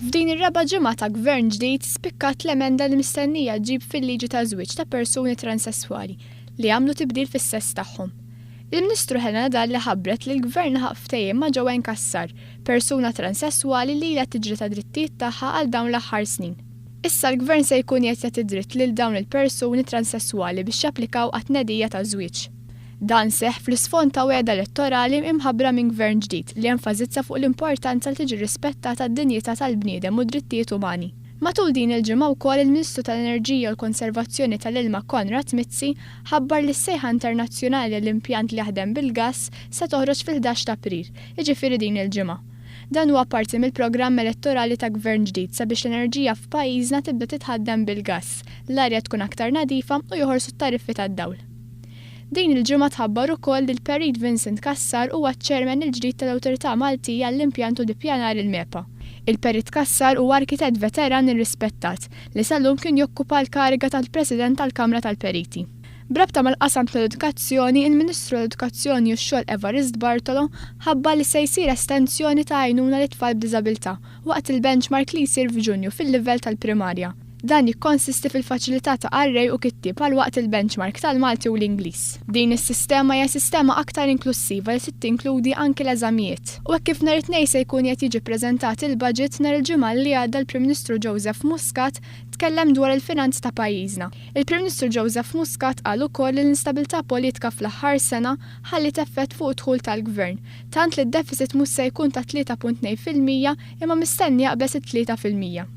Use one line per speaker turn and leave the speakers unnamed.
F'din ir-raba' ġimgħa ta' gvern ġdid spikkat l-emenda li mistennija ġib fil-liġi ta' żwieġ ta' persuni transessuali li għamlu tibdil fis-sess tagħhom. Il-Ministru Dalli ħabbret li l-gvern ħaq ftehim ma' Joanne Cassar, persuna transessuali li ilha tiġri ta' drittijiet tagħha għal dawn l-aħħar snin. Issa l-gvern se jkun qed jagħti dritt lil dawn il-persuni transessuali biex japplikaw għat-tnedija ta' żwieġ. Dan seħħ fl-isfond ta' wegħda elettorali imħabbra minn gvern ġdid li enfasizza fuq l-importanza li tiġi rispettata d-dinjità tal-bniedem u d-drittijiet umani. Matul din il-ġimgħa wkoll il-Ministru tal-Enerġija u l-Konservazzjoni tal-Ilma Konrad Mizzi ħabbar li s-sejħa internazzjonali l-impjant li jaħdem bil-gass se toħroġ fil-11 ta' April, jiġifieri din il-ġimgħa. Dan huwa parti mill-programm elettorali ta' gvern ġdid sabiex l-enerġija f'pajjiżna tibda titħaddem bil-gass, l-arja tkun aktar nadifa u joħorsu t-tariffi tad-dawl. Din il-ġimgħa tħabbar ukoll li l-Perit Vincent Cassar huwa ċ-ċermen il-ġdid tal-Awtorità Maltija għall-impjant u dippjanar il-MEPA. Il-Perit Cassar huwa arkitett veteran irrispettat li sal-lum kien jokkupa l-kariga tal-President tal-Kamra tal-Periti. Brabta mal-qasam tal-Edukazzjoni, il-Ministru tal-Edukazzjoni u x-xogħol Evarist Bartolo ħabba li se jsir estensjoni ta' għajnuna li tfal b'diżabilità waqt il-benchmark li jsir f'Ġunju fil-livell tal-primarja. Dan jikkonsisti fil-faċilità ta' arrej u kittieb għal waqt il-benchmark tal-Malti u l-Ingliż. Din is-sistema hija sistema aktar inklusiva li trid tinkludi anke l-eżamijiet. U hekk kif nhar it-tnejn se jkun qed jiġi ppreżentat il-budget nhar il-ġimgħa li għadda l-Prim Ministru Joseph Muscat tkellem dwar il-finanzi ta' pajjiżna. Il-Prim Ministru Joseph Muscat qal ukoll li l-instabilità politika fl-aħħar sena ħallit effett fuq id-dħul tal-gvern, tant li d-deficit mhux se jkun ta' 3.2% imma mistenni jaqbes it-3%.